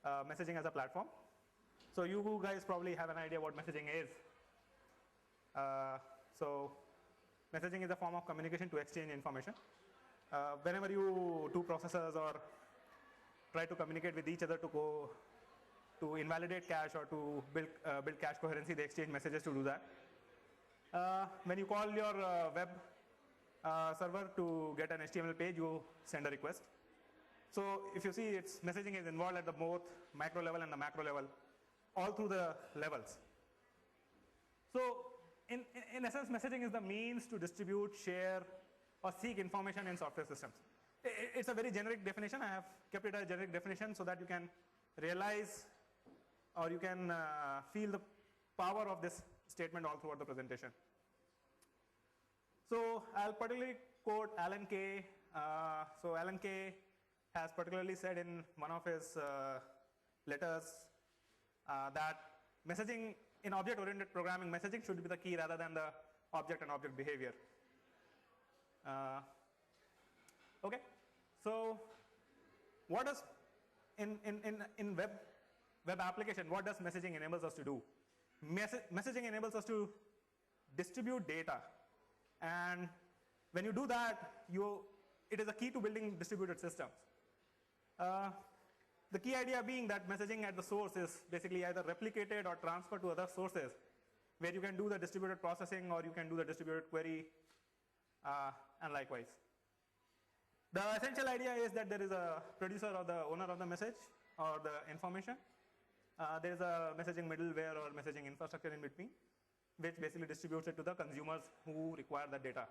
messaging as a platform. So you guys probably have an idea what messaging is. So messaging is a form of communication to exchange information. Whenever you two processors or try to communicate with each other to invalidate cache or to build cache coherency, they exchange messages to do that. When you call your web server to get an HTML page, you send a request. So if you see, its messaging is involved at the both micro level and the macro level, all through the levels. So in essence, messaging is the means to distribute, share, or seek information in software systems. It's a very generic definition. I have kept it a generic definition so that you can realize or you can feel the power of this statement all throughout the presentation. So I'll particularly quote Alan Kay. So Alan Kay has particularly said in one of his letters that messaging in object-oriented programming, messaging should be the key rather than the object and object behavior. Okay, so what does in web application, what does messaging enables us to do? Messaging enables us to distribute data, and when you do that, it is a key to building distributed systems. The key idea being that messaging at the source is basically either replicated or transferred to other sources, where you can do the distributed processing or you can do the distributed query, and likewise. The essential idea is that there is a producer or the owner of the message or the information. There is a messaging middleware or messaging infrastructure in between, which basically distributes it to the consumers who require the data.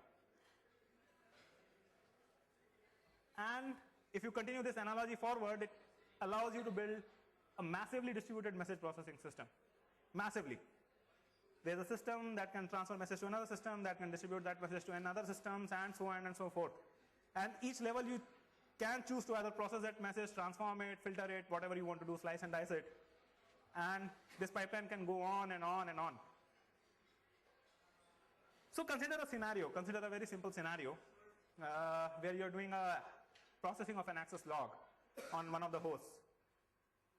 And if you continue this analogy forward, it allows you to build a massively distributed message processing system. Massively. There's a system that can transfer message to another system, that can distribute that message to another system, and so on and so forth. And each level you can choose to either process that message, transform it, filter it, whatever you want to do, slice and dice it. And this pipeline can go on and on and on. So consider a scenario, consider a very simple scenario where you're doing a processing of an access log on one of the hosts.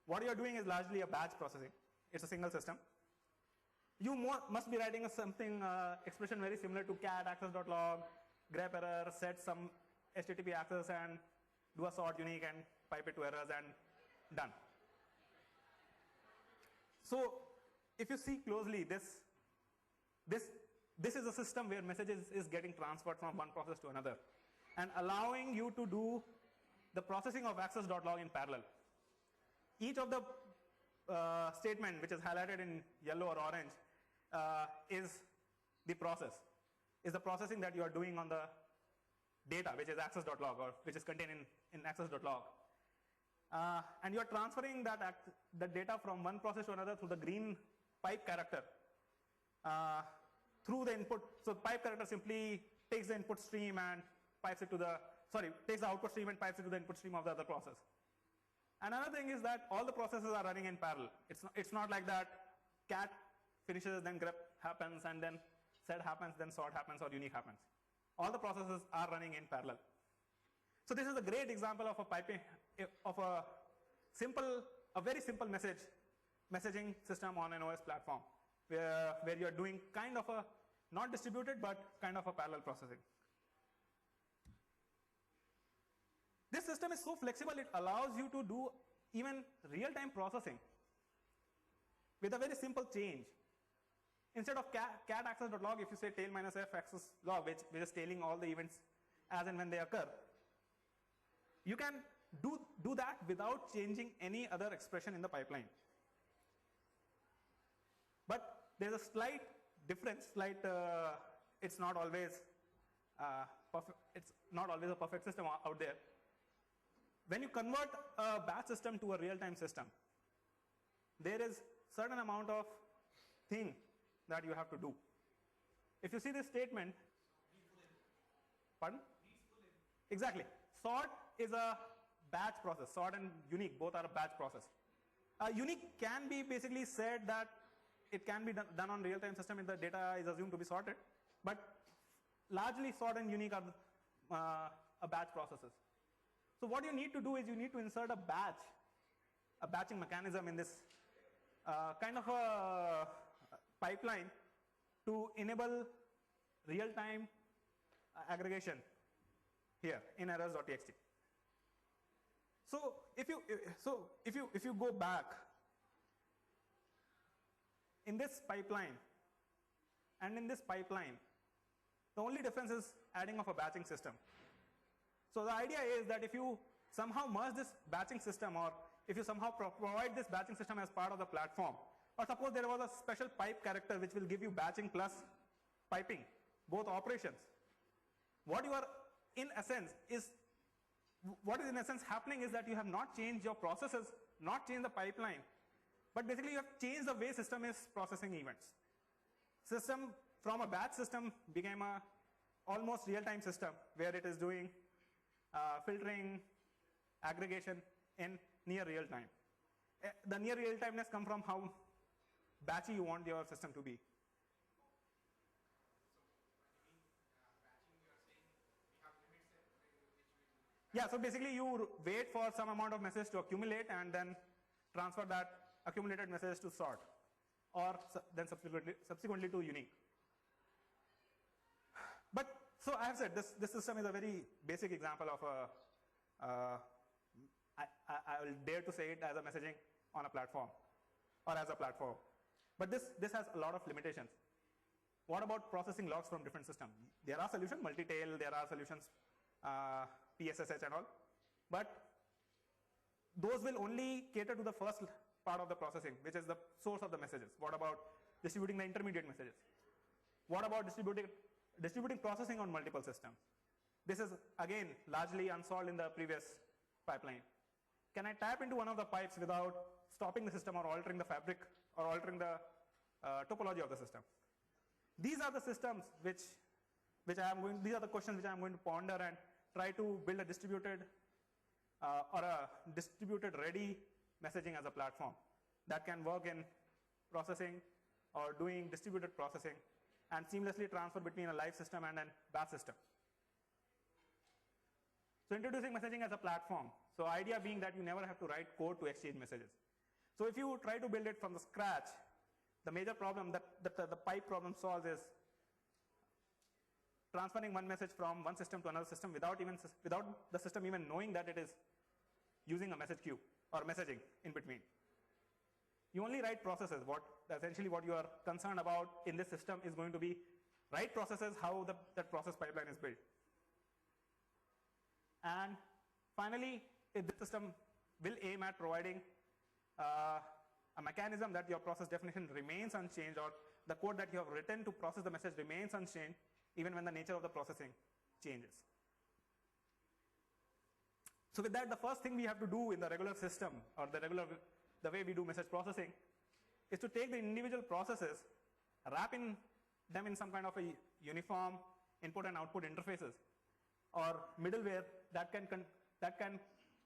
What you're doing is largely a batch processing. It's a single system. You must be writing something, expression very similar to cat access.log, grep error, set some HTTP access and do a sort unique and pipe it to errors and done. So if you see closely, this is a system where messages is getting transferred from one process to another and allowing you to do the processing of access.log in parallel. Each of the statement which is highlighted in yellow or orange is the process, is the processing that you are doing on the data which is access.log or which is contained in access.log. And you are transferring that data from one process to another through the green pipe character through the input. So pipe character simply takes the input stream and pipes it to the, takes the output stream and pipes it to the input stream of the other process. Another thing is that all the processes are running in parallel. It's not like that cat finishes, then grep happens, and then set happens, then sort happens, or unique happens. All the processes are running in parallel. So this is a great example of a piping of a very simple messaging system on an OS platform, where you are doing kind of a not distributed but kind of a parallel processing. This system is so flexible, it allows you to do even real-time processing with a very simple change. Instead of cat access.log, if you say tail minus f access log, which is tailing all the events as and when they occur, you can do that without changing any other expression in the pipeline. But there's a slight difference, it's not always perfect, it's not always a perfect system out there. When you convert a batch system to a real-time system, there is certain amount of thing that you have to do. If you see this statement, pardon? Exactly. Sort is a batch process. Sort and unique both are a batch process. Unique can be basically said that it can be done on real-time system if the data is assumed to be sorted, but largely sort and unique are a batch processes. So what you need to do is you need to insert a batch a batching mechanism in this kind of a pipeline to enable real-time aggregation here in errors.txt. So if you go back in this pipeline and in this pipeline, the only difference is adding of a batching system. So the idea is that if you somehow merge this batching system, or if you somehow provide this batching system as part of the platform, or suppose there was a special pipe character which will give you batching plus piping, both operations. What is in essence happening is that you have not changed your processes, not changed the pipeline, but basically you have changed the way system is processing events. System from a batch system became a almost real-time system where it is doing filtering, aggregation in near real time. The near real timeness comes from how batchy you want your system to be. Yeah, so basically you wait for some amount of message to accumulate and then transfer that accumulated message to sort, or then subsequently to unique. But so I have said this system is a very basic example of a I will dare to say it as a messaging on a platform or as a platform. But this has a lot of limitations. What about processing logs from different systems? There are solutions, multi-tail, there are solutions, PSSH and all, but those will only cater to the first part of the processing, which is the source of the messages. What about distributing the intermediate messages? What about distributing processing on multiple systems? This is again largely unsolved in the previous pipeline. Can I tap into one of the pipes without stopping the system or altering the fabric or altering the topology of the system? These are the systems these are the questions which I am going to ponder and try to build a distributed or a distributed ready messaging as a platform that can work in processing or doing distributed processing and seamlessly transfer between a live system and a batch system. So introducing messaging as a platform. So idea being that you never have to write code to exchange messages. So if you try to build it from the scratch, the major problem that the pipe problem solves is transferring one message from one system to another system without the system even knowing that it is using a message queue or messaging in between. You only write processes. Essentially what you are concerned about in this system is going to be write processes, how that process pipeline is built. And finally, this system will aim at providing a mechanism that your process definition remains unchanged, or the code that you have written to process the message remains unchanged even when the nature of the processing changes. So with that, the first thing we have to do in the regular system or the way we do message processing is to take the individual processes, wrap them in some kind of a uniform input and output interfaces or middleware that can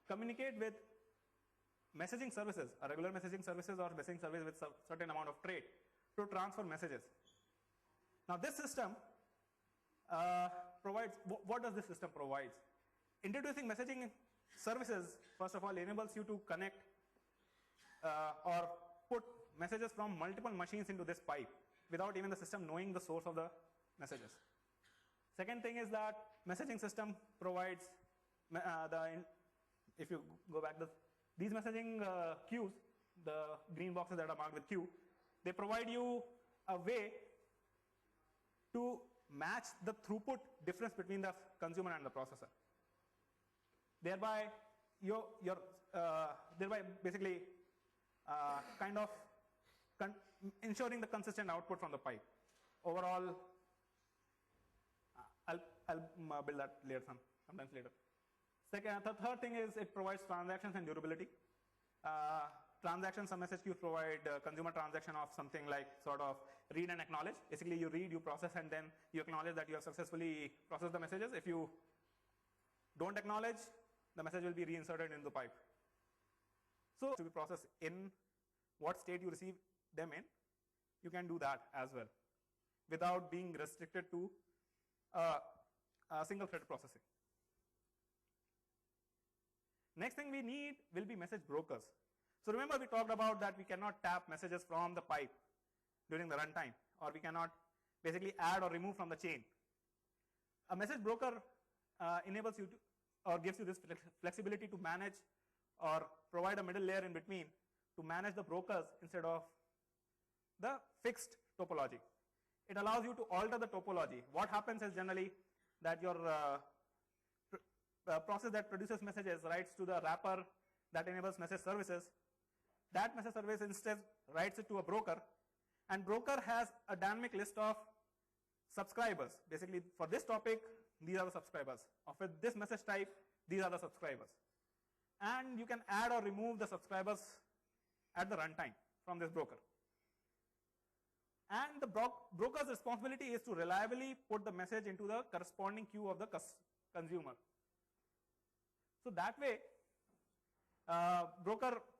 communicate with messaging services, a regular messaging services or messaging service with a certain amount of trait to transfer messages. Now this system provides, what does this system provide? Introducing messaging services, first of all, enables you to connect or put messages from multiple machines into this pipe without even the system knowing the source of the messages. Second thing is that messaging system provides if you go back, these messaging queues, the green boxes that are marked with Q, they provide you a way to match the throughput difference between the consumer and the processor. Thereby, thereby basically kind of ensuring the consistent output from the pipe. Overall, I'll build that later, sometimes later. The third thing is it provides transactions and durability. Transactions, some message queues provide consumer transaction of something like sort of read and acknowledge. Basically, you read, you process, and then you acknowledge that you have successfully processed the messages. If you don't acknowledge, the message will be reinserted in the pipe. So to be processed in what state you receive them in, you can do that as well without being restricted to single thread processing. Next thing we need will be message brokers. So remember we talked about that we cannot tap messages from the pipe during the runtime, or we cannot basically add or remove from the chain. A message broker enables you to, or gives you this flexibility to manage or provide a middle layer in between to manage the brokers instead of the fixed topology. It allows you to alter the topology. What happens is generally that your process that produces messages writes to the wrapper that enables message services. That message service instead writes it to a broker, and broker has a dynamic list of subscribers. Basically, for this topic, these are the subscribers. Of this message type, these are the subscribers. And you can add or remove the subscribers at the runtime from this broker. And the broker's responsibility is to reliably put the message into the corresponding queue of the consumer. So that way,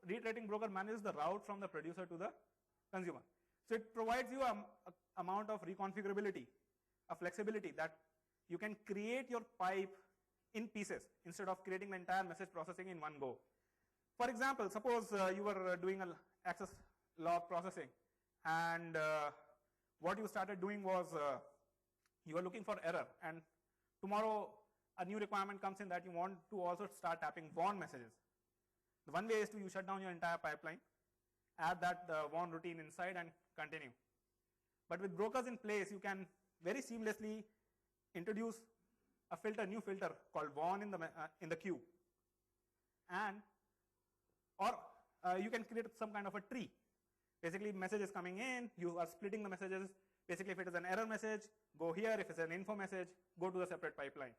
reiterating broker manages the route from the producer to the consumer. So it provides you an amount of reconfigurability, a flexibility that you can create your pipe in pieces instead of creating the entire message processing in one go. For example, suppose you were doing an access log processing, and what you started doing was you were looking for error, and tomorrow a new requirement comes in that you want to also start tapping warn messages. The one way is to you shut down your entire pipeline, add that warn routine inside and continue. But with brokers in place, you can very seamlessly introduce a new filter called warn in the queue, and or you can create some kind of a tree. Basically, message is coming in, you are splitting the messages. Basically, if it is an error message, go here. If it's an info message, go to the separate pipeline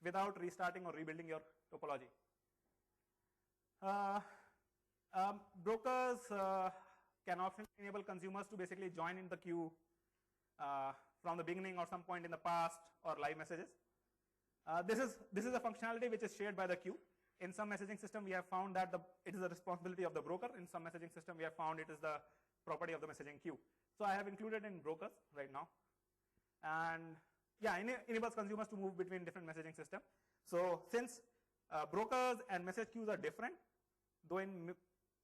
without restarting or rebuilding your topology. Brokers can often enable consumers to basically join in the queue from the beginning or some point in the past, or live messages. This is a functionality which is shared by the queue. In some messaging system, we have found that it is the responsibility of the broker. In some messaging system, we have found it is the property of the messaging queue. So I have included in brokers right now. And yeah, enables consumers to move between different messaging systems. So since brokers and message queues are different, though in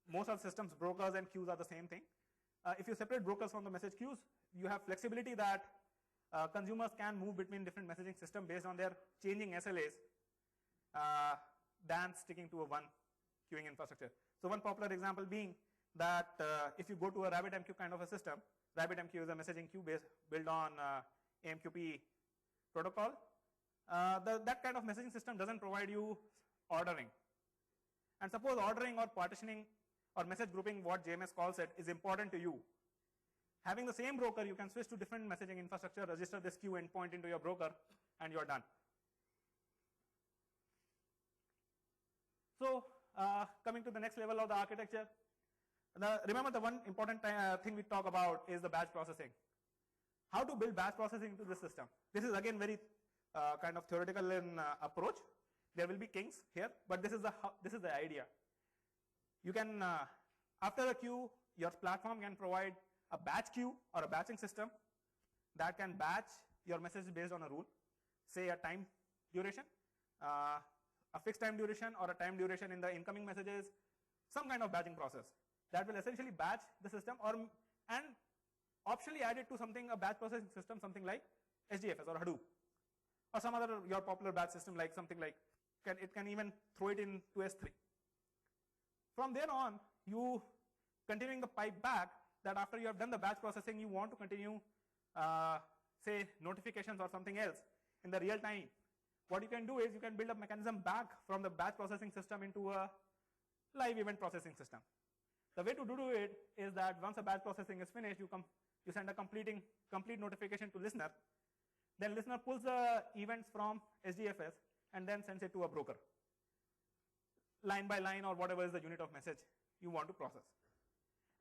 most of the systems, brokers and queues are the same thing. If you separate brokers from the message queues, you have flexibility that consumers can move between different messaging systems based on their changing SLAs than sticking to a one queuing infrastructure. So one popular example being that if you go to a RabbitMQ kind of a system, RabbitMQ is a messaging queue built on AMQP protocol. That kind of messaging system doesn't provide you ordering. And suppose ordering or partitioning or message grouping, what JMS calls it, is important to you. Having the same broker, you can switch to different messaging infrastructure, register this queue endpoint into your broker, and you're done. So coming to the next level of the architecture, remember the one important thing we talk about is the batch processing. How to build batch processing into the system. This is again very kind of theoretical in approach. There will be kinks here, but this is the idea. You can, after a queue, your platform can provide a batch queue or a batching system that can batch your messages based on a rule, say a time duration, a fixed time duration, or a time duration in the incoming messages, some kind of batching process that will essentially batch the system, and optionally add it to a batch processing system, something like HDFS or Hadoop, or some other your popular batch system like something like, it can even throw it into S3. From there on, you continuing the pipe back, that after you have done the batch processing, you want to continue, say, notifications or something else in the real time. What you can do is you can build a mechanism back from the batch processing system into a live event processing system. The way to do it is that once a batch processing is finished, you send a complete notification to listener. Then listener pulls the events from HDFS and then sends it to a broker, line by line or whatever is the unit of message you want to process.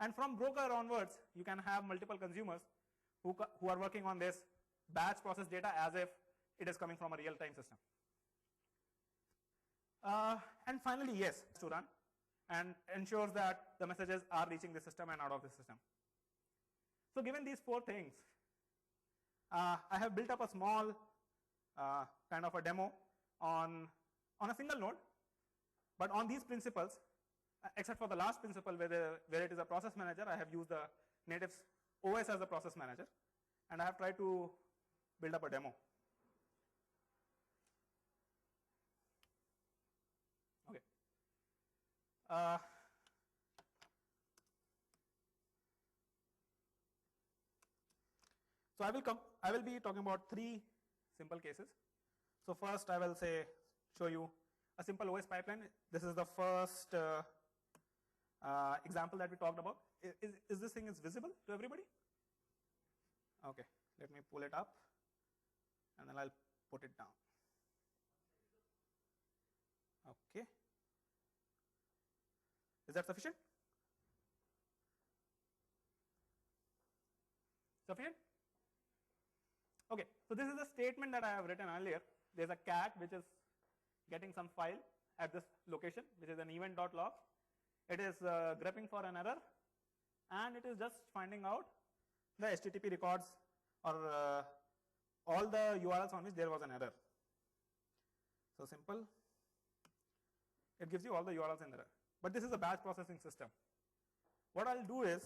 And from broker onwards, you can have multiple consumers who are working on this batch process data as if it is coming from a real-time system. And finally, yes, to run and ensures that the messages are reaching the system and out of the system. So given these four things, I have built up a small kind of a demo on a single node, but on these principles, except for the last principle where it is a process manager, I have used the native OS as a process manager, and I have tried to build up a demo. Okay. So I will be talking about 3 simple cases. So first I will show you a simple OS pipeline. This is the first example that we talked about. Is this thing visible to everybody? Okay, let me pull it up and then I'll put it down. Okay. Is that sufficient? Sufficient? Okay, so this is a statement that I have written earlier. There's a cat which is getting some file at this location, which is an event.log. It is grepping for an error, and it is just finding out the HTTP records or all the URLs on which there was an error. So simple. It gives you all the URLs in there. But this is a batch processing system. What I'll do is,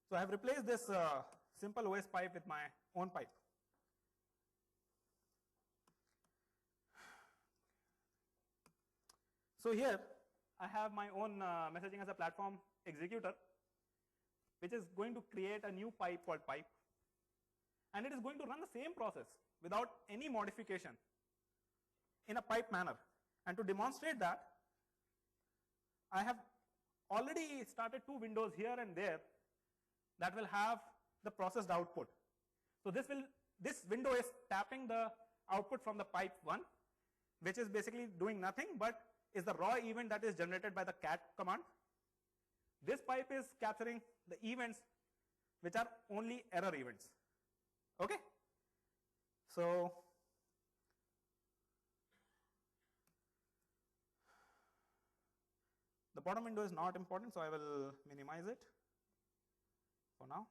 so I have replaced this simple OS pipe with my own pipe. So here I have my own messaging as a platform executor, which is going to create a new pipe called pipe, and it is going to run the same process without any modification in a pipe manner. And to demonstrate that, I have already started 2 windows here and there that will have the processed output. So this window is tapping the output from the pipe 1, which is basically doing nothing but is the raw event that is generated by the cat command. This pipe is capturing the events which are only error events. Okay? So the bottom window is not important, so I will minimize it for now.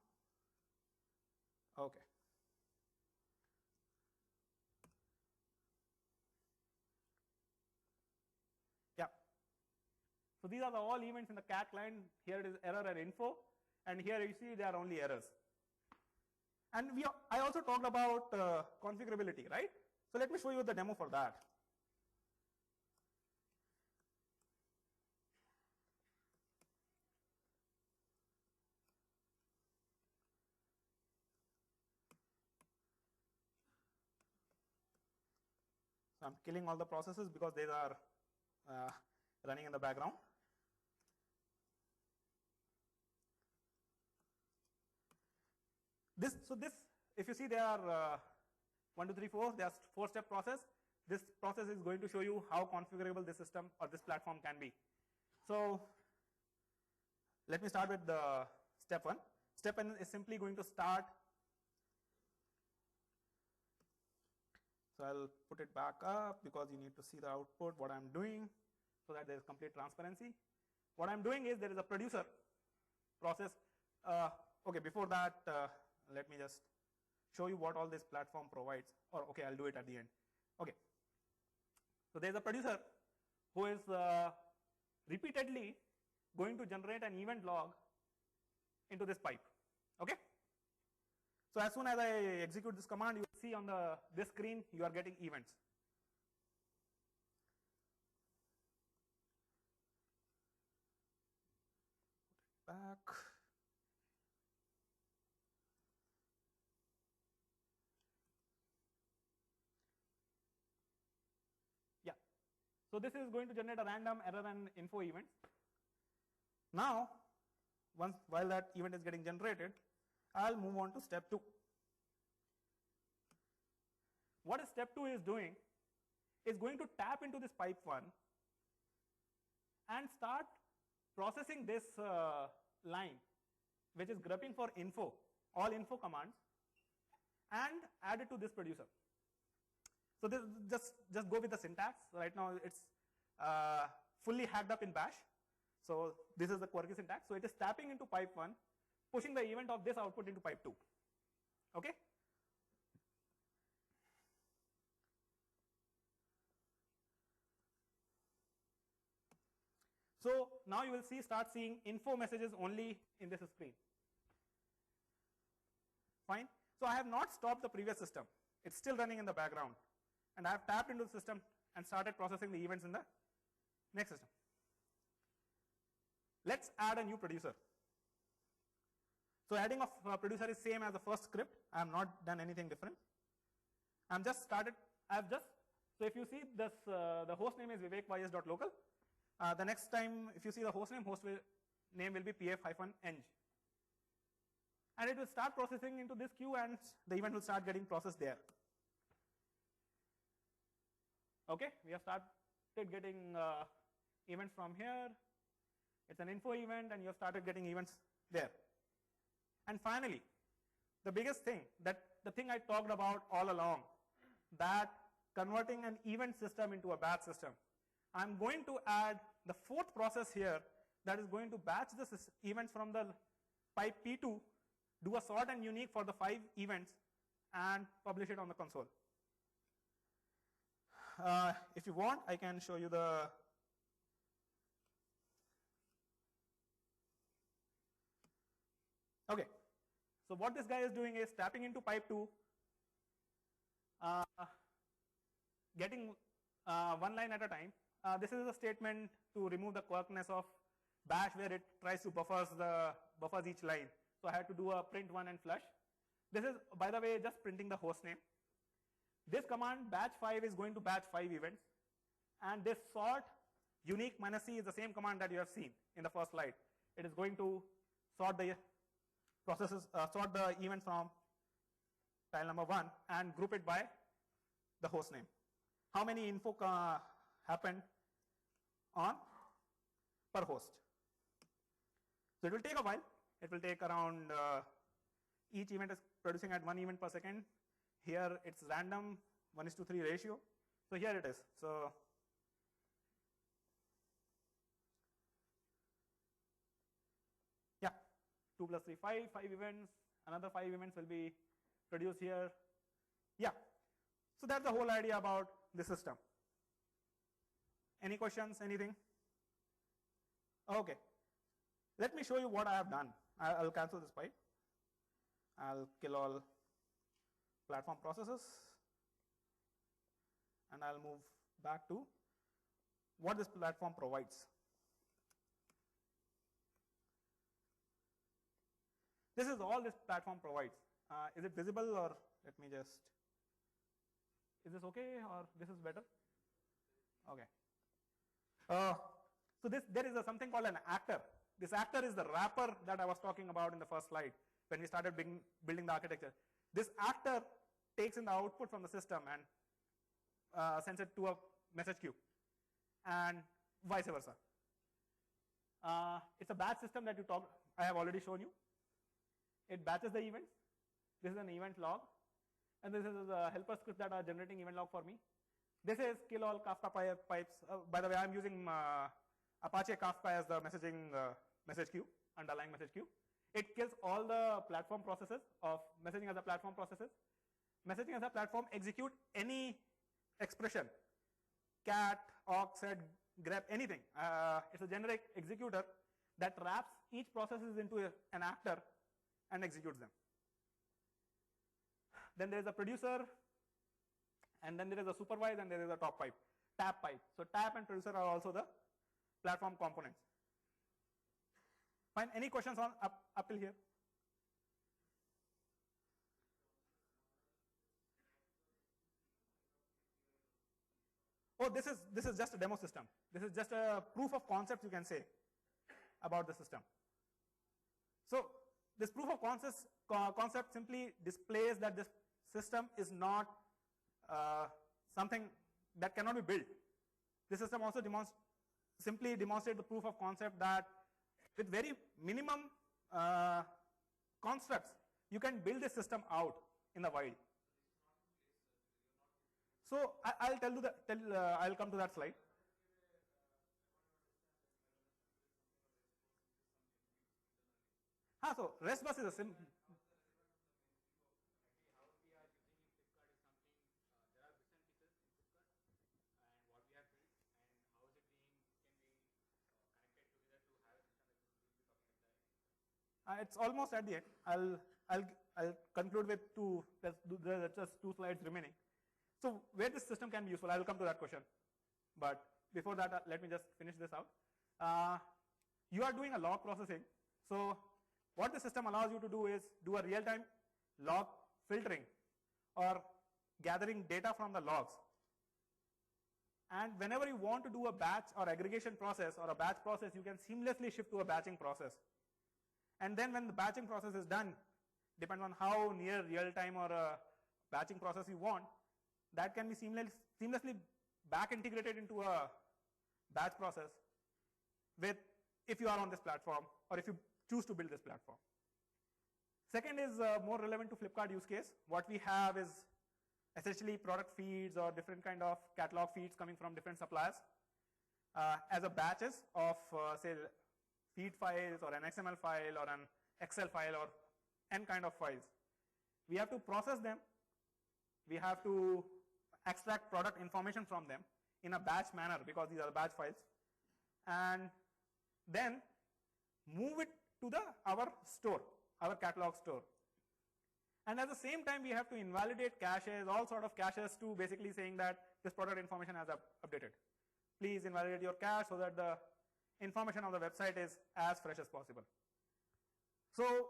Okay. Yeah. So these are all events in the cat client. Here it is error and info, and here you see there are only errors. And I also talked about configurability, right? So let me show you the demo for that. So I'm killing all the processes because they are running in the background. If you see there are 1, 2, 3, 4, there's 4-step process. This process is going to show you how configurable this system or this platform can be. So let me start with the step 1. Step 1 is simply going to start. So I'll put it back up because you need to see the output, what I'm doing, so that there is complete transparency. What I'm doing is there is a producer process. Okay, before that, let me just show you what all this platform provides. Or okay, I'll do it at the end. Okay. So there's a producer who is repeatedly going to generate an event log into this pipe. Okay. So as soon as I execute this command, you will see on this screen you are getting events. Put it back. Yeah. So this is going to generate a random error and info event. Now, while that event is getting generated, I'll move on to step 2. What step 2 is doing is going to tap into this pipe 1 and start processing this line, which is grepping for info, all info commands, and add it to this producer. So this, just go with the syntax. Right now it's fully hacked up in bash. So this is the quirky syntax. So it is tapping into pipe 1, pushing the event of this output into pipe 2. Okay? So now you will start seeing info messages only in this screen. Fine. So I have not stopped the previous system. It's still running in the background. And I have tapped into the system and started processing the events in the next system. Let's add a new producer. So adding a producer is same as the first script. I have not done anything different. So if you see this, the host name is vivekys.local. The next time, if you see the host name will be pf-eng. And it will start processing into this queue and the event will start getting processed there. Okay, we have started getting events from here. It's an info event and you have started getting events there. And finally, the biggest thing, the thing I talked about all along, that converting an event system into a batch system. I'm going to add the fourth process here that is going to batch the events from the pipe P2, do a sort and unique for the 5 events and publish it on the console. If you want, I can show you the okay. So what this guy is doing is tapping into pipe 2, getting one line at a time. This is a statement to remove the quirkiness of bash where it tries to buffers each line. So I had to do a print 1 and flush. This is, by the way, just printing the host name. This command batch 5 is going to batch 5 events. And this sort unique minus C is the same command that you have seen in the first slide. It is going to sort the sort the event from tile number 1 and group it by the host name. How many info happened on per host. So it will take a while. It will take around, each event is producing at 1 event per second. Here it's random 1:3 ratio. So here it is. So yeah, 2 plus 3, 5 events. Another 5 events will be produced here. Yeah. So that's the whole idea about the system. Any questions, anything? Okay. Let me show you what I have done. I'll cancel this pipe. I'll kill all platform processes. And I'll move back to what this platform provides. This is all this platform provides. Is it visible, or let me just, is this okay or this is better? Okay. So there is something called an actor. This actor is the wrapper that I was talking about in the first slide when we started building the architecture. This actor takes in the output from the system and sends it to a message queue, and vice versa. It's a batch system that I have already shown you. It batches the events. This is an event log, and this is a helper script that are generating event log for me. This is kill all Kafka pipes. By the way, I'm using Apache Kafka as the message queue, underlying message queue. It kills all the platform processes of messaging as a platform processes. Messaging as a platform execute any expression, cat, awk, set, grep, anything. It's a generic executor that wraps each processes into an actor and executes them. Then there is a producer, and then there is a supervise, and there is a tap pipe. So tap and producer are also the platform components. Fine. Any questions on up till here? Oh, this is just a demo system. This is just a proof of concept, you can say, about the system. So this proof of concept simply displays that this system is not something that cannot be built. This system also simply demonstrates the proof of concept that with very minimum constructs, you can build this system out in the wild. So I'll I'll come to that slide. So REST bus is a simple. It's almost at the end. I'll conclude with there's just 2 slides remaining. So where this system can be useful, I will come to that question. But before that, let me just finish this out. You are doing a log processing. So what the system allows you to do is do a real-time log filtering or gathering data from the logs. And whenever you want to do a batch or aggregation process or a batch process, you can seamlessly shift to a batching process. And then when the batching process is done, depends on how near real-time or a batching process you want, that can be seamlessly back integrated into a batch process if you are on this platform or if you choose to build this platform. Second is more relevant to Flipkart use case. What we have is essentially product feeds or different kind of catalog feeds coming from different suppliers as a batches of say feed files or an XML file or an Excel file or n kind of files. We have to process them. We have to extract product information from them in a batch manner because these are batch files, and then move it to our store, our catalog store. And at the same time, we have to invalidate caches, all sort of caches to basically saying that this product information has updated. Please invalidate your cache so that the information on the website is as fresh as possible. So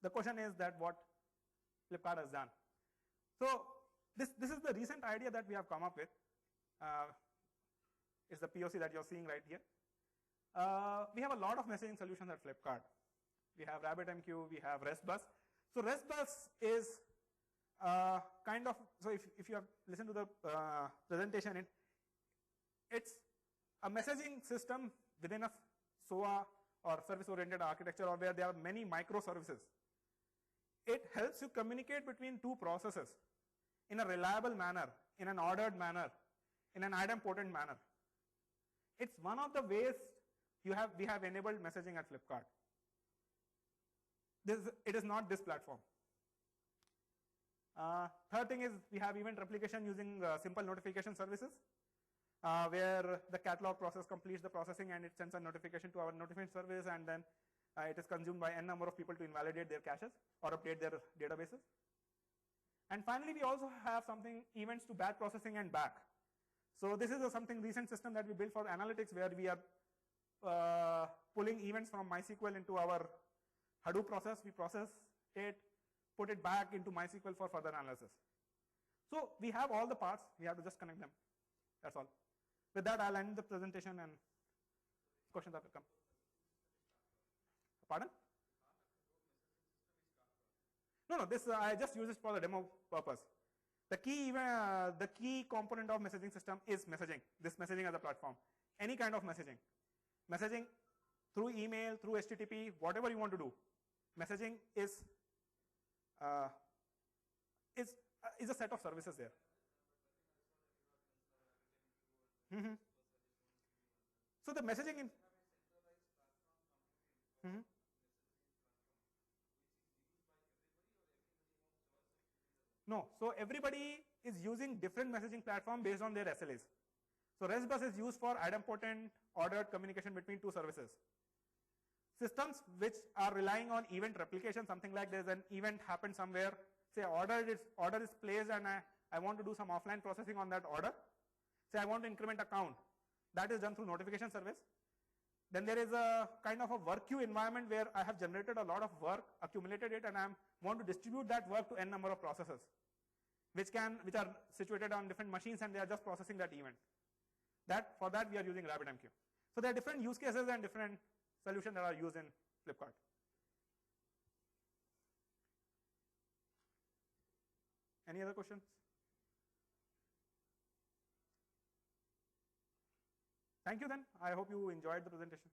the question is that what Flipkart has done. So this is the recent idea that we have come up with. It's the POC that you're seeing right here. We have a lot of messaging solutions at Flipkart. We have RabbitMQ, we have REST-Bus. So REST-Bus is kind of, so if you have listened to the presentation, it's a messaging system within a SOA or service-oriented architecture or where there are many microservices. It helps you communicate between 2 processes in a reliable manner, in an ordered manner, in an idempotent manner. It's one of the ways we have enabled messaging at Flipkart. It is not this platform. Third thing is we have event replication using simple notification services where the catalog process completes the processing and it sends a notification to our notification service, and then it is consumed by n number of people to invalidate their caches or update their databases. And finally, we also have something events to batch processing and back. So this is something recent system that we built for analytics where we are pulling events from MySQL into our Hadoop process. We process it, put it back into MySQL for further analysis. So we have all the parts. We have to just connect them. That's all. With that, I'll end the presentation and questions that will come. Pardon? No, this I just use it for the demo purpose. The key component of messaging system is messaging. This messaging as a platform. Any kind of messaging. Messaging through email, through HTTP, whatever you want to do. Messaging is a set of services there. So the messaging in no, so everybody is using different messaging platform based on their SLAs. So REST-Bus is used for idempotent ordered communication between 2 services. Systems which are relying on event replication, something like there's an event happened somewhere, say order is placed and I want to do some offline processing on that order. Say I want to increment a count. That is done through notification service. Then there is a kind of a work queue environment where I have generated a lot of work, accumulated it, and I want to distribute that work to n number of processes, which are situated on different machines and they are just processing that event. For that we are using RabbitMQ. So there are different use cases and different solutions that are used in Flipkart. Any other questions? Thank you then. I hope you enjoyed the presentation.